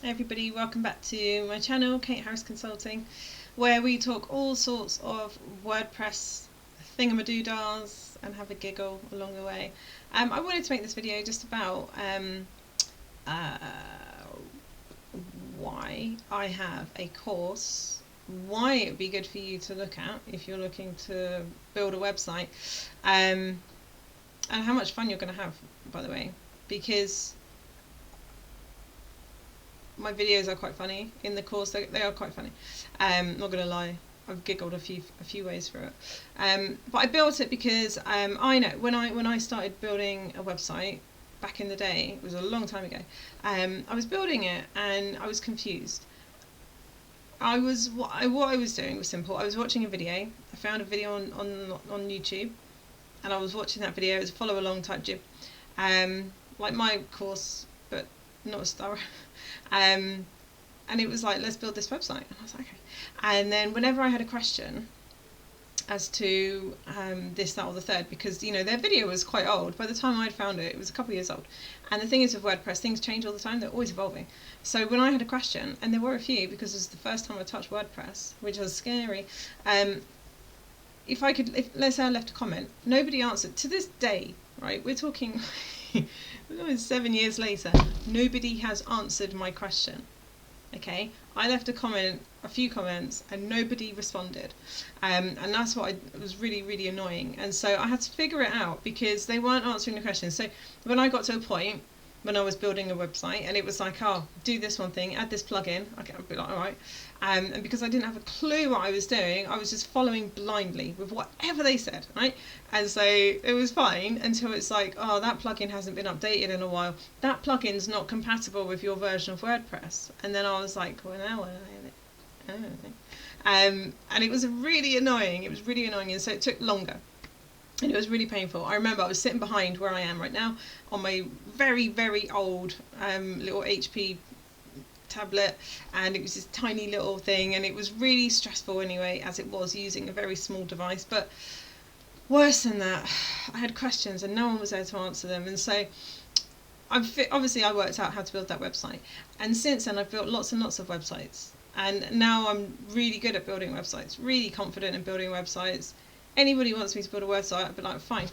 Hey everybody, welcome back to my channel, Kate Harris Consulting, where we talk all sorts of WordPress thingamadoodahs and have a giggle along the way. I wanted to make this video just about uh, why I have a course, why it would be good for you to look at if you're looking to build a website, and how much fun you're going to have, by the way, because my videos are quite funny. In the course, they are quite funny. Not gonna lie, I've giggled a few ways through it. But I built it because I know when I started building a website back in the day, it was a long time ago. I was building it and I was confused. What I was doing was simple. I was watching a video. I found a video on YouTube, and I was watching that video. It was a follow along type jib, like my course, but not as thorough. And it was like, let's build this website. And I was like, okay. And then whenever I had a question as to this, that, or the third, because their video was quite old. By the time I'd found it, it was a couple of years old. And the thing is with WordPress, things change all the time. They're always evolving. So when I had a question, and there were a few, because it was the first time I touched WordPress, which was scary. If let's say I left a comment, nobody answered. To this day, right, we're talking 7 years later, nobody has answered my question. Okay, I left a few comments, and nobody responded, and that's what was really annoying. And so I had to figure it out because they weren't answering the questions. So when I got to a point when I was building a website, and it was like, oh, do this one thing, add this plugin. Okay, I'd be like, all right. And because I didn't have a clue what I was doing, I was just following blindly with whatever they said, right? And so it was fine until it's like, oh, that plugin hasn't been updated in a while. That plugin's not compatible with your version of WordPress. And then I was like, well, now what I don't know. And it was really annoying. It was really annoying, and so it took longer. And it was really painful. I remember I was sitting behind where I am right now on my very old little HP tablet, and it was this tiny little thing, and it was really stressful anyway, as it was using a very small device. But worse than that, I had questions and no one was there to answer them. And so obviously I worked out how to build that website, and since then I've built lots and lots of websites, and now I'm really good at building websites, really confident in building websites. Anybody wants me to build a website, I'd be like, fine.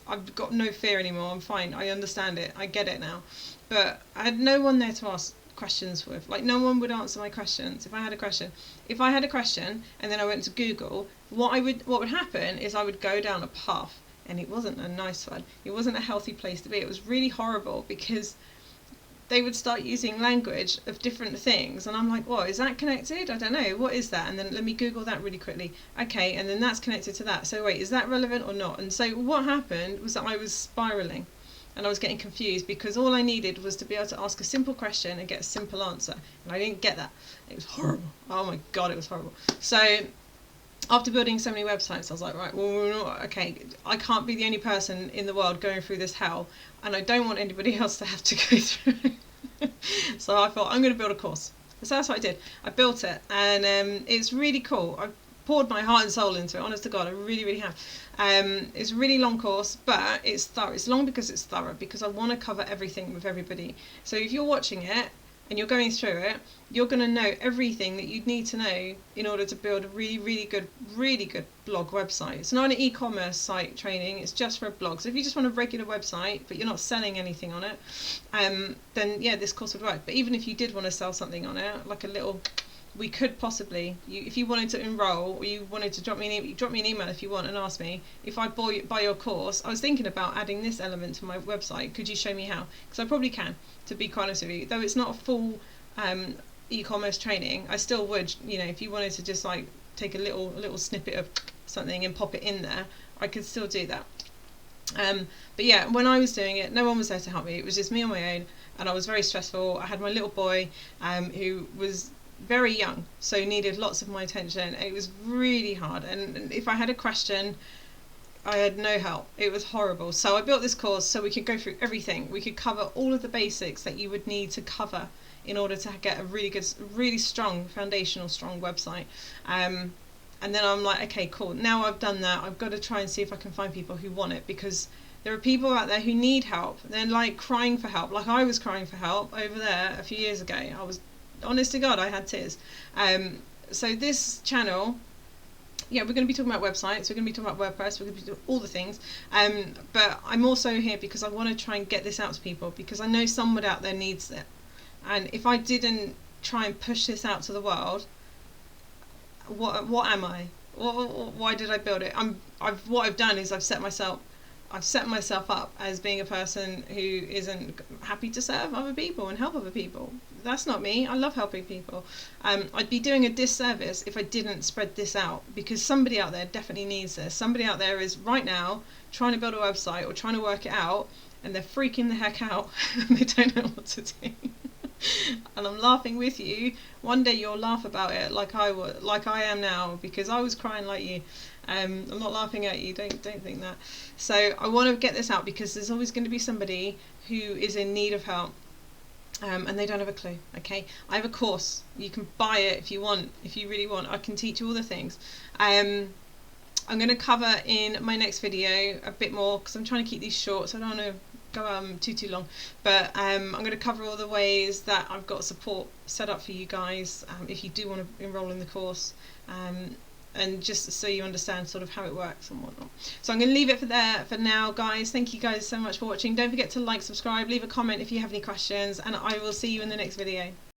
I've got no fear anymore. I'm fine. I understand it. I get it now. But I had no one there to ask questions with. Like, no one would answer my questions if I had a question. If I had a question and then I went to Google, what would happen is I would go down a path, and it wasn't a nice one. It wasn't a healthy place to be. It was really horrible because they would start using language of different things, and I'm like, what, is that connected? I don't know, what is that? And then let me Google that really quickly. Okay, and then that's connected to that. So wait, is that relevant or not? And so what happened was that I was spiraling, and I was getting confused because all I needed was to be able to ask a simple question and get a simple answer, and I didn't get that. It was horrible. Oh my god, it was horrible. So after building so many websites, I was like, right, well, okay, I can't be the only person in the world going through this hell, and I don't want anybody else to have to go through it. So I thought, I'm going to build a course. So that's what I did. I built it, and it's really cool. I've poured my heart and soul into it, honest to God, I really have. It's a really long course, but it's thorough. It's long because it's thorough, because I want to cover everything with everybody. So if you're watching it, and you're going through it, you're going to know everything that you'd need to know in order to build a really good blog website. It's not an e-commerce site training, it's just for a blog. So if you just want a regular website but you're not selling anything on it, then yeah, this course would work. But even if you did want to sell something on it, like a little, we could possibly, if you wanted to enroll, or you wanted to drop me an email if you want and ask me if I buy your course. I was thinking about adding this element to my website. Could you show me how? Because I probably can, to be quite honest with you. Though it's not a full e-commerce training, I still would. If you wanted to just like take a little snippet of something and pop it in there, I could still do that. But yeah, when I was doing it, no one was there to help me. It was just me on my own, and I was very stressful. I had my little boy who was very young, so needed lots of my attention. It was really hard, and if I had a question, I had no help. It was horrible. So I built this course so we could go through everything. We could cover all of the basics that you would need to cover in order to get a really strong, foundational, strong website. And then I'm like, okay, cool. Now I've done that, I've got to try and see if I can find people who want it, because there are people out there who need help. They're like crying for help, like I was crying for help over there a few years ago. I was honest to God, I had tears. So this channel, yeah, we're going to be talking about websites, we're going to be talking about WordPress, we're going to be doing all the things. But I'm also here because I want to try and get this out to people, because I know someone out there needs it. And if I didn't try and push this out to the world, what am I? Why did I build it? What I've done is I've set myself up as being a person who isn't happy to serve other people and help other people. That's not me. I love helping people. I'd be doing a disservice if I didn't spread this out, because somebody out there definitely needs this. Somebody out there is right now trying to build a website or trying to work it out, and they're freaking the heck out and they don't know what to do. And I'm laughing with you. One day you'll laugh about it like I am now, because I was crying like you. I'm not laughing at you, don't think that. So I want to get this out because there's always going to be somebody who is in need of help, and they don't have a clue. Okay, I have a course. You can buy it if you want, if you really want. I can teach you all the things. I'm going to cover in my next video a bit more, because I'm trying to keep these short, so I don't want to go too long. But I'm going to cover all the ways that I've got support set up for you guys if you do want to enroll in the course. And just so you understand sort of how it works and whatnot. So I'm going to leave it for now, guys. Thank you guys so much for watching. Don't forget to like, subscribe, leave a comment if you have any questions, and I will see you in the next video.